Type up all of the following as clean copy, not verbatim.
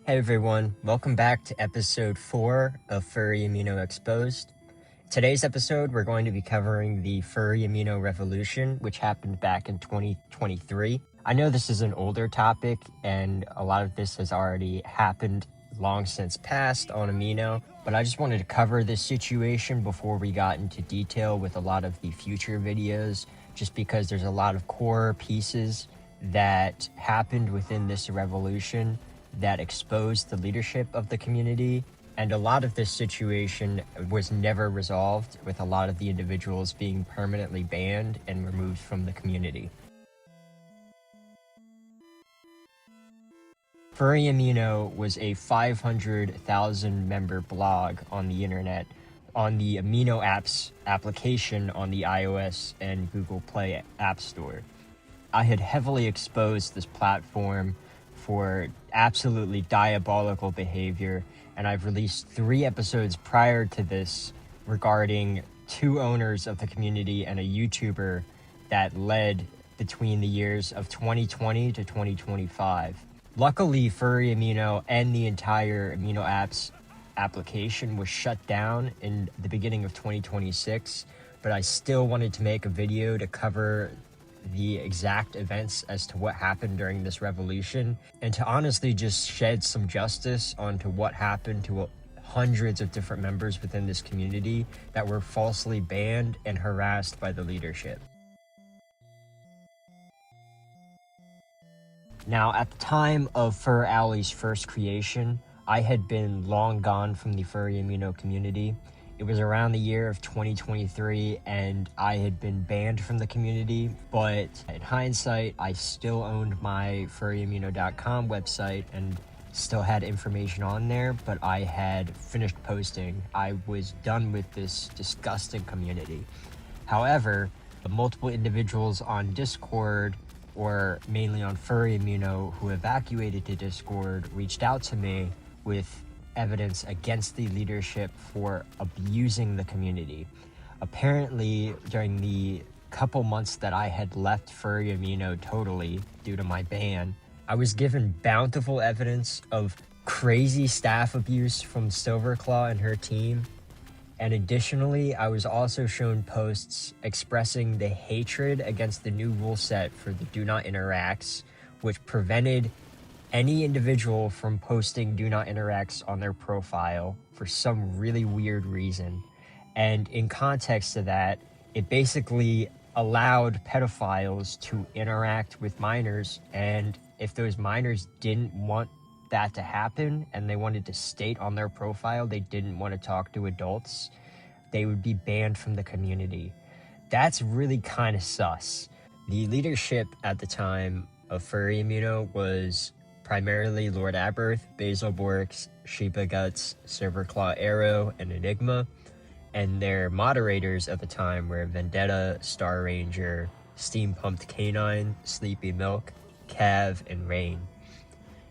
Hey everyone, welcome back to episode 4 of Furry Amino Exposed. Today's episode, we're going to be covering the Furry Amino revolution, which happened back in 2023. I know this is an older topic, and a lot of this has already happened long since past on Amino, but I just wanted to cover this situation before we got into detail with a lot of the future videos, just because there's a lot of core pieces that happened within this revolution that exposed the leadership of the community, and a lot of this situation was never resolved, with a lot of the individuals being permanently banned and removed from the community. Furry Amino was a 500,000 member blog on the internet on the Amino apps application on the iOS and Google Play App Store. I had heavily exposed this platform for absolutely diabolical behavior, and I've released 3 episodes prior to this regarding 2 owners of the community and a YouTuber that led between the years of 2020 to 2025. Luckily, Furry Amino and the entire Amino apps application was shut down in the beginning of 2026, but I still wanted to make a video to cover the exact events as to what happened during this revolution, and to honestly just shed some justice onto what happened to hundreds of different members within this community that were falsely banned and harassed by the leadership. Now, at the time of furalley's first creation, I had been long gone from the Furry Amino community. It was around the year of 2023, and I had been banned from the community, but in hindsight, I still owned my furryamino.com website and still had information on there, but I had finished posting. I was done with this disgusting community. However, the multiple individuals on Discord, or mainly on Furry Amino, who evacuated to Discord, reached out to me with evidence against the leadership for abusing the community. Apparently, during the couple months that I had left Furry Amino totally due to my ban, I was given bountiful evidence of crazy staff abuse from SilverClaw and her team. And additionally, I was also shown posts expressing the hatred against the new rule set for the Do Not Interacts, which prevented any individual from posting Do Not Interacts on their profile for some really weird reason. And in context to that, it basically allowed pedophiles to interact with minors, and if those minors didn't want that to happen and they wanted to state on their profile they didn't want to talk to adults, they would be banned from the community. That's really kind of sus. The leadership at the time of Furry Amino was primarily lordaberth, Basil Borks, Sheba Guts, SilverClawArrow, and Enigma, and their moderators at the time were Vendetta, Star Ranger, Steam Pumped Canine, Sleepy Milk, Cav, and Rain.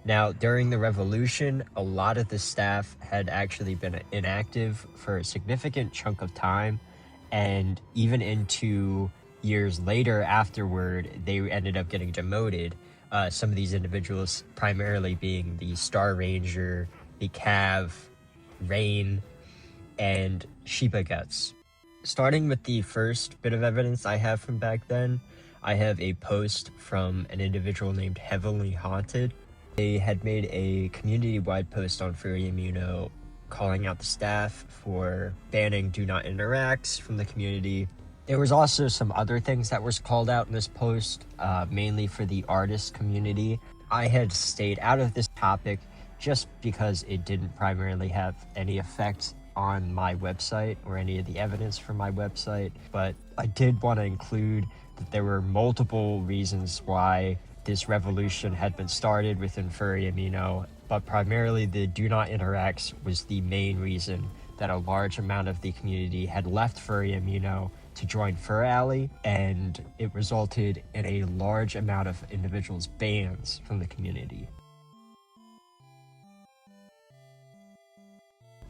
Now, during the revolution, a lot of the staff had actually been inactive for a significant chunk of time, and even into years later afterward, they ended up getting demoted. Some of these individuals primarily being the Star Ranger, the Cav, Rain, and Sheba Guts. Starting with the first bit of evidence I have from back then, I have a post from an individual named Heavily Haunted. They had made a community-wide post on Furry Amino calling out the staff for banning Do Not Interacts from the community. There was also some other things that was called out in this post, mainly for the artist community. I had stayed out of this topic just because it didn't primarily have any effect on my website or any of the evidence from my website, but I did want to include that there were multiple reasons why this revolution had been started within Furry Amino, but primarily the Do Not Interacts was the main reason that a large amount of the community had left Furry Amino to join furalley, and it resulted in a large amount of individuals' bans from the community.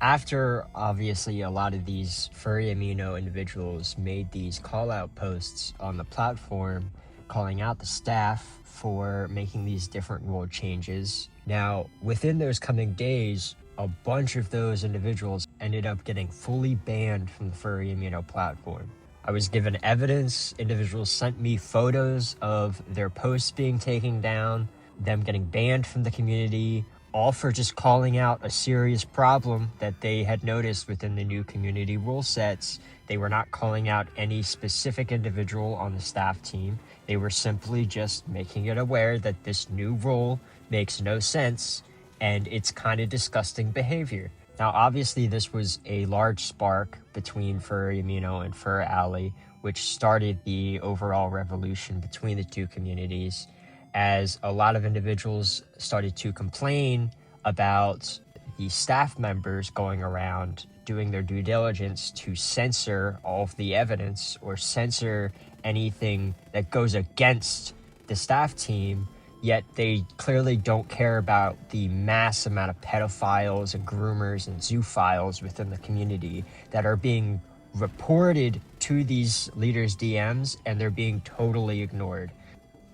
After, obviously, a lot of these Furry Amino individuals made these call-out posts on the platform, calling out the staff for making these different rule changes. Now, within those coming days, a bunch of those individuals ended up getting fully banned from the Furry Amino platform. I was given evidence. Individuals sent me photos of their posts being taken down, them getting banned from the community, all for just calling out a serious problem that they had noticed within the new community rule sets. They were not calling out any specific individual on the staff team. They were simply just making it aware that this new rule makes no sense and it's kind of disgusting behavior. Now, obviously, this was a large spark between FurryAmino and furalley, which started the overall revolution between the two communities, as a lot of individuals started to complain about the staff members going around doing their due diligence to censor all of the evidence or censor anything that goes against the staff team, yet they clearly don't care about the mass amount of pedophiles and groomers and zoophiles within the community that are being reported to these leaders' DMs, and they're being totally ignored.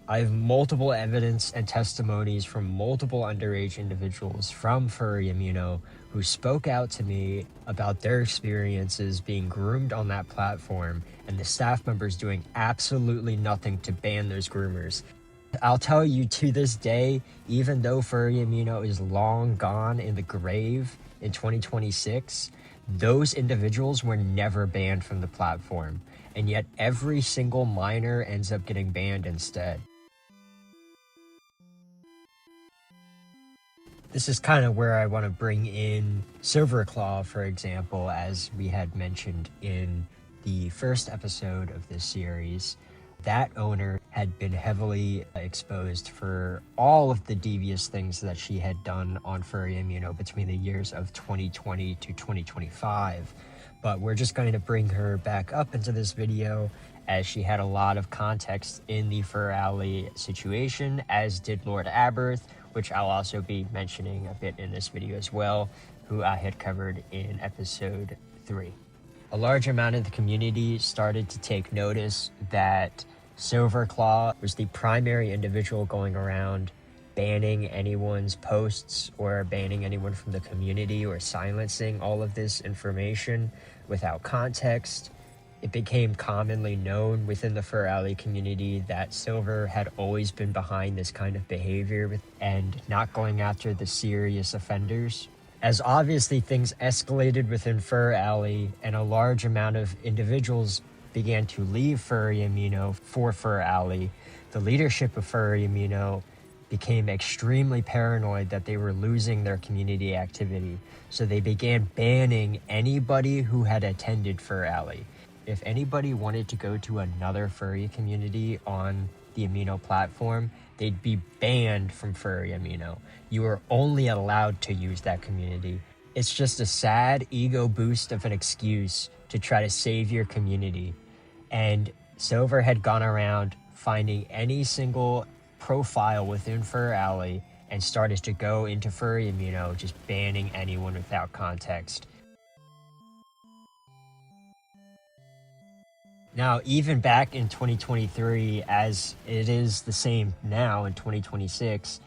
I have multiple evidence and testimonies from multiple underage individuals from FurryAmino who spoke out to me about their experiences being groomed on that platform and the staff members doing absolutely nothing to ban those groomers. I'll tell you, to this day, even though FurryAmino is long gone in the grave in 2026, those individuals were never banned from the platform, and yet every single minor ends up getting banned instead. This is kind of where I want to bring in SilverClaw, for example, as we had mentioned in the first episode of this series. That owner had been heavily exposed for all of the devious things that she had done on FurryAmino between the years of 2020 to 2025. But we're just going to bring her back up into this video, as she had a lot of context in the furalley situation, as did lordaberth, which I'll also be mentioning a bit in this video as well, who I had covered in episode 3. A large amount of the community started to take notice that SilverClaw was the primary individual going around banning anyone's posts or banning anyone from the community or silencing all of this information without context. It became commonly known within the furalley community that Silver had always been behind this kind of behavior and not going after the serious offenders. As obviously things escalated within furalley and a large amount of individuals began to leave FurryAmino for furalley, the leadership of FurryAmino became extremely paranoid that they were losing their community activity. So they began banning anybody who had attended furalley. If anybody wanted to go to another furry community on the Amino platform, they'd be banned from FurryAmino. You were only allowed to use that community. It's just a sad ego boost of an excuse to try to save your community. And Silver had gone around finding any single profile within furalley and started to go into FurryAmino, just banning anyone without context. Now, even back in 2023, as it is the same now in 2026,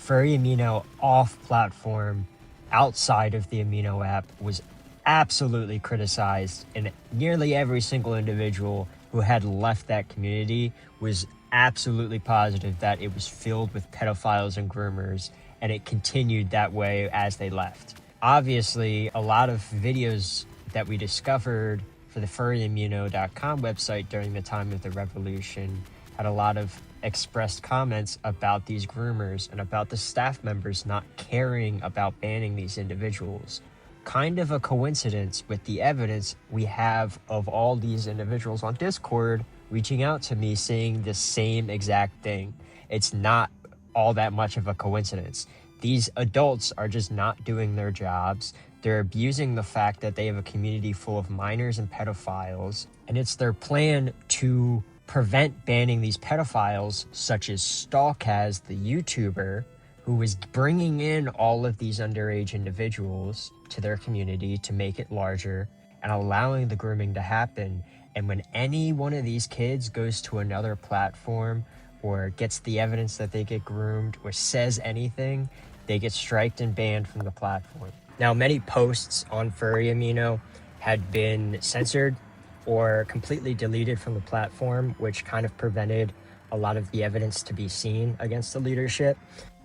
FurryAmino off-platform, outside of the Amino app, was absolutely criticized, and nearly every single individual who had left that community was absolutely positive that it was filled with pedophiles and groomers, and it continued that way as they left. Obviously, a lot of videos that we discovered for the furryamino.com website during the time of the revolution had a lot of expressed comments about these groomers and about the staff members not caring about banning these individuals. Kind of a coincidence with the evidence we have of all these individuals on Discord reaching out to me saying the same exact thing. It's not all that much of a coincidence. These adults are just not doing their jobs. They're abusing the fact that they have a community full of minors and pedophiles, and it's their plan to prevent banning these pedophiles, such as Stalkaz, the YouTuber, who was bringing in all of these underage individuals to their community to make it larger and allowing the grooming to happen. And when any one of these kids goes to another platform or gets the evidence that they get groomed or says anything, they get striked and banned from the platform. Now, many posts on FurryAmino had been censored or completely deleted from the platform, which kind of prevented a lot of the evidence to be seen against the leadership.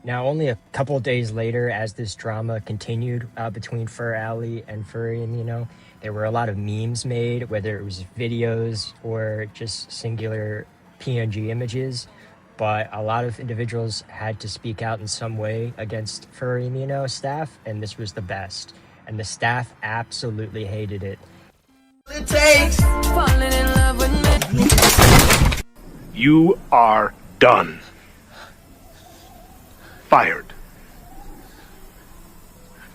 Now, only a couple of days later, as this drama continued between furalley and FurryAmino, there were a lot of memes made, whether it was videos or just singular PNG images. But a lot of individuals had to speak out in some way against FurryAmino staff, and this was the best. And the staff absolutely hated it. It takes falling in love with me. You are done. Fired.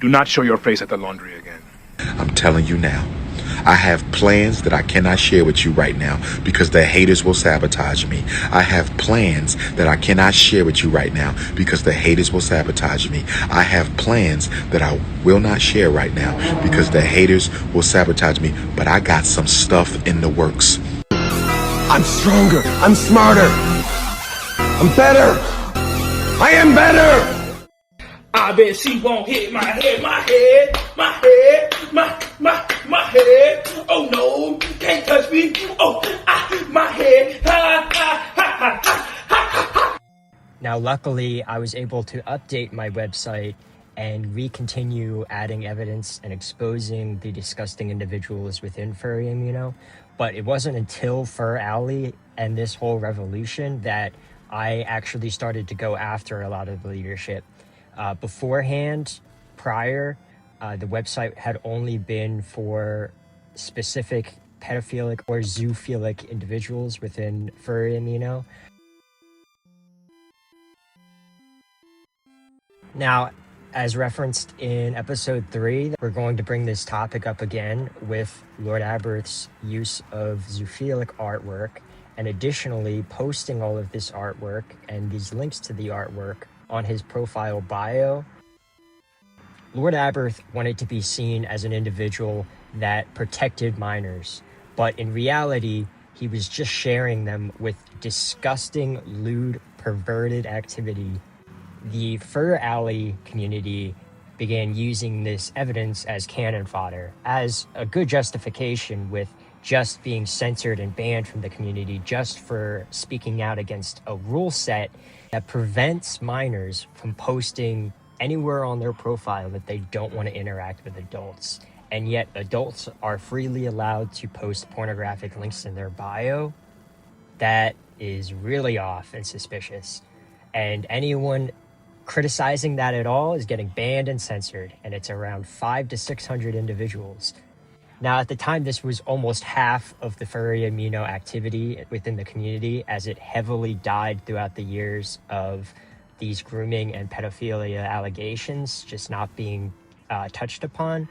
Do not show your face at the laundry again. I'm telling you now, I have plans that I cannot share with you right now because the haters will sabotage me. I have plans that I cannot share with you right now because the haters will sabotage me. I have plans that I will not share right now because the haters will sabotage me. But I got some stuff in the works. I'm stronger. I'm smarter. I'm better. I am better. I bet she won't hit my head. Oh no, can't touch me. Oh, my head. Now, luckily, I was able to update my website and continue adding evidence and exposing the disgusting individuals within FurryAmino. But it wasn't until furalley and this whole revolution that I actually started to go after a lot of the leadership. Beforehand, prior, the website had only been for specific pedophilic or zoophilic individuals within FurryAmino. Now, as referenced in episode 3, we're going to bring this topic up again with lordaberth's use of zoophilic artwork, and additionally posting all of this artwork and these links to the artwork on his profile bio. Lordaberth wanted to be seen as an individual that protected minors, but in reality, he was just sharing them with disgusting, lewd, perverted activity. The furalley community began using this evidence as cannon fodder, as a good justification with just being censored and banned from the community just for speaking out against a rule set that prevents minors from posting anywhere on their profile that they don't want to interact with adults. And yet adults are freely allowed to post pornographic links in their bio. That is really off and suspicious. And anyone criticizing that at all is getting banned and censored, and it's around 500 to 600 individuals. Now, at the time, this was almost half of the FurryAmino activity within the community, as it heavily died throughout the years of these grooming and pedophilia allegations just not being touched upon.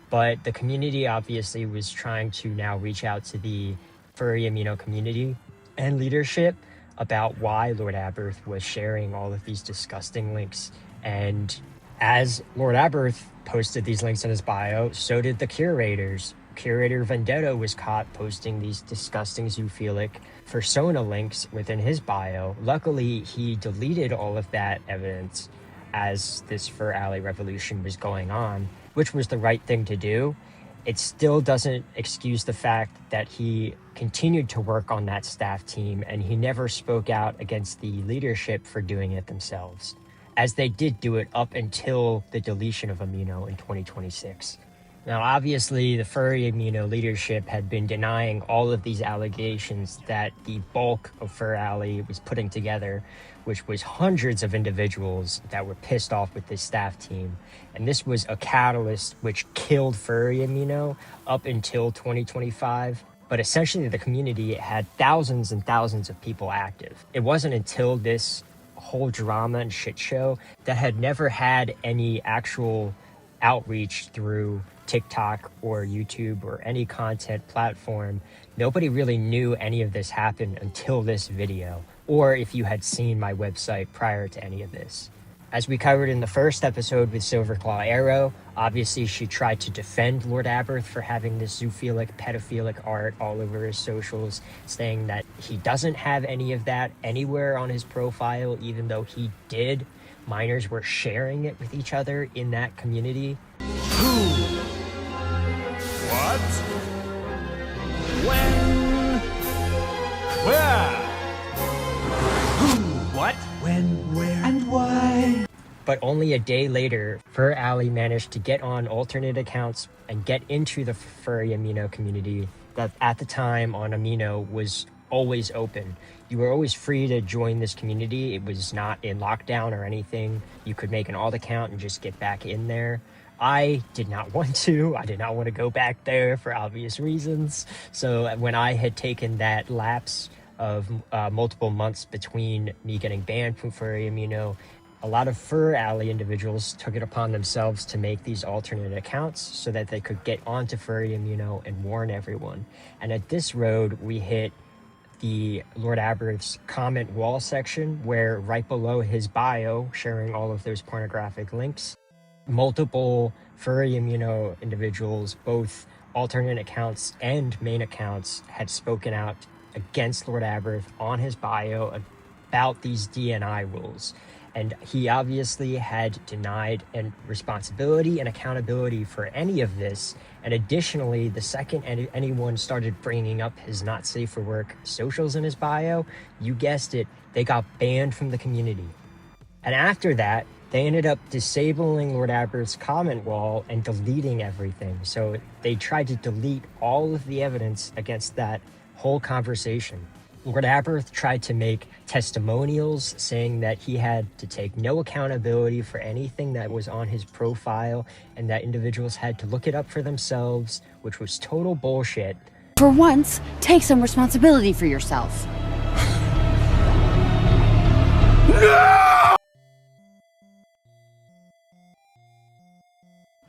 But the community obviously was trying to now reach out to the FurryAmino community and leadership about why Lordaberth was sharing all of these disgusting links. And as Lordaberth posted these links in his bio, so did the curators. Curator Vendetta was caught posting these disgusting zoophilic persona links within his bio. Luckily, he deleted all of that evidence as this furalley revolution was going on, which was the right thing to do. It still doesn't excuse the fact that he continued to work on that staff team and he never spoke out against the leadership for doing it themselves, as they did do it up until the deletion of Amino in 2026. Now, obviously, the FurryAmino leadership had been denying all of these allegations that the bulk of furalley was putting together, which was hundreds of individuals that were pissed off with this staff team. And this was a catalyst which killed FurryAmino up until 2025. But essentially, the community had thousands and thousands of people active. It wasn't until this whole drama and shit show that had never had any actual outreach through TikTok or YouTube or any content platform. Nobody really knew any of this happened until this video, or if you had seen my website prior to any of this. As we covered in the first episode with SilverClawArrow, obviously she tried to defend lordaberth for having this zoophilic, pedophilic art all over his socials, saying that he doesn't have any of that anywhere on his profile, even though he did. Minors were sharing it with each other in that community. What? When? Where? Who? What? When? Where? And why? But only a day later, furalley managed to get on alternate accounts and get into the FurryAmino community that at the time on Amino was always open. You were always free to join this community. It was not in lockdown or anything. You could make an alt account and just get back in there. I did not want to. I did not want to go back there for obvious reasons. So when I had taken that lapse of multiple months between me getting banned from FurryAmino, a lot of furalley individuals took it upon themselves to make these alternate accounts so that they could get onto FurryAmino and warn everyone. And at this road, we hit the lordaberth's comment wall section, where right below his bio, sharing all of those pornographic links, multiple FurryAmino individuals, both alternate accounts and main accounts, had spoken out against lordaberth on his bio about these DNI rules. And he obviously had denied responsibility and accountability for any of this. And additionally, the second anyone started bringing up his not safe for work socials in his bio, you guessed it, they got banned from the community. And after that, they ended up disabling lordaberth's comment wall and deleting everything. So they tried to delete all of the evidence against that whole conversation. Lordaberth tried to make testimonials saying that he had to take no accountability for anything that was on his profile and that individuals had to look it up for themselves, which was total bullshit. For once, take some responsibility for yourself.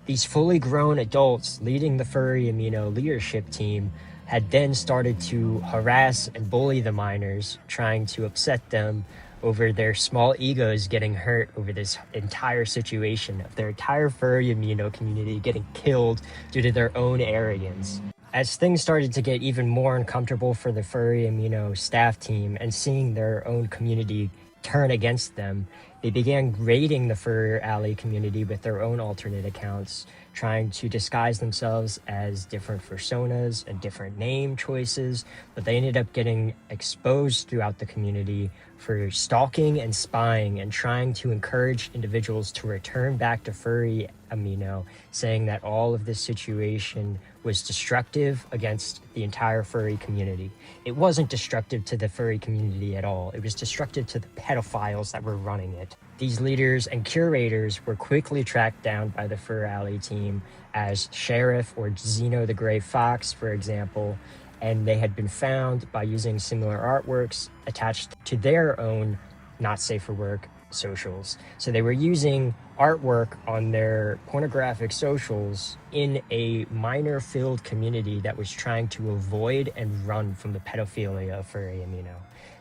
These fully grown adults leading the FurryAmino leadership team had then started to harass and bully the minors, trying to upset them over their small egos getting hurt over this entire situation of their entire FurryAmino community getting killed due to their own arrogance. As things started to get even more uncomfortable for the FurryAmino staff team and seeing their own community turn against them, they began raiding the furalley community with their own alternate accounts, trying to disguise themselves as different personas and different name choices, but they ended up getting exposed throughout the community for stalking and spying and trying to encourage individuals to return back to FurryAmino, saying that all of this situation was destructive against the entire furry community. It wasn't destructive to the furry community at all. It was destructive to the pedophiles that were running it. These leaders and curators were quickly tracked down by the furalley team as Sheriff or Zeno the Gray Fox, for example, and they had been found by using similar artworks attached to their own not safe for work socials. So they were using artwork on their pornographic socials in a minor-filled community that was trying to avoid and run from the pedophilia of FurryAmino.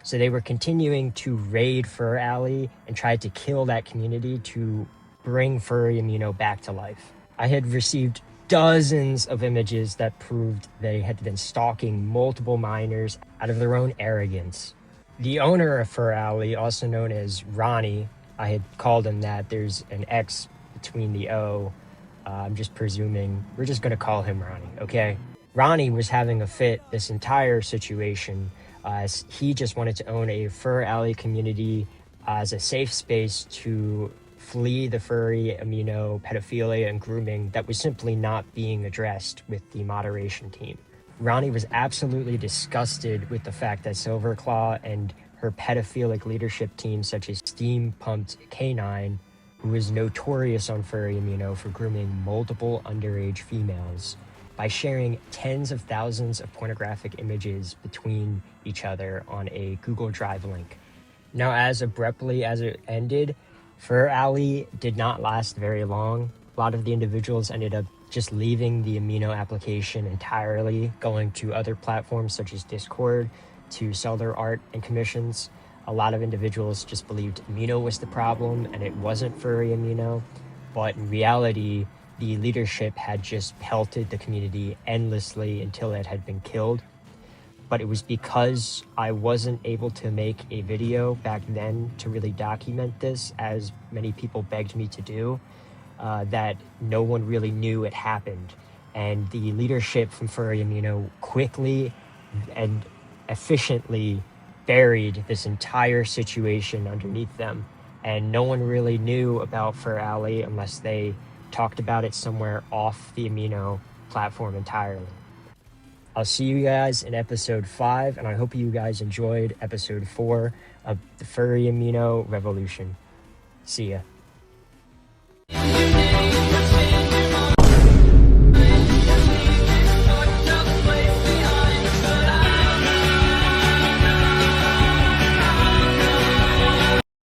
So they were continuing to raid furalley and tried to kill that community to bring FurryAmino back to life. I had received dozens of images that proved they had been stalking multiple minors out of their own arrogance. The owner of furalley, also known as Ronnie, I had called him that. There's an X between the O. I'm just presuming. We're just going to call him Ronnie, okay? Ronnie was having a fit this entire situation as he just wanted to own a furalley community as a safe space to flee the FurryAmino pedophilia and grooming that was simply not being addressed with the moderation team. Ronnie was absolutely disgusted with the fact that SilverClaw and her pedophilic leadership team, such as Steam Pumped K9, who was notorious on FurryAmino for grooming multiple underage females, by sharing tens of thousands of pornographic images between each other on a Google Drive link. Now, as abruptly as it ended, furalley did not last very long. A lot of the individuals ended up just leaving the Amino application entirely, going to other platforms such as Discord to sell their art and commissions. A lot of individuals just believed Amino was the problem and it wasn't Furry Amino. But in reality, the leadership had just pelted the community endlessly until it had been killed. But it was because I wasn't able to make a video back then to really document this, as many people begged me to do, that no one really knew it happened. And the leadership from Furry Amino quickly and efficiently buried this entire situation underneath them. And no one really knew about furalley unless they talked about it somewhere off the Amino platform entirely. I'll see you guys in episode 5, and I hope you guys enjoyed episode 4 of the Furry Amino Revolution. See ya.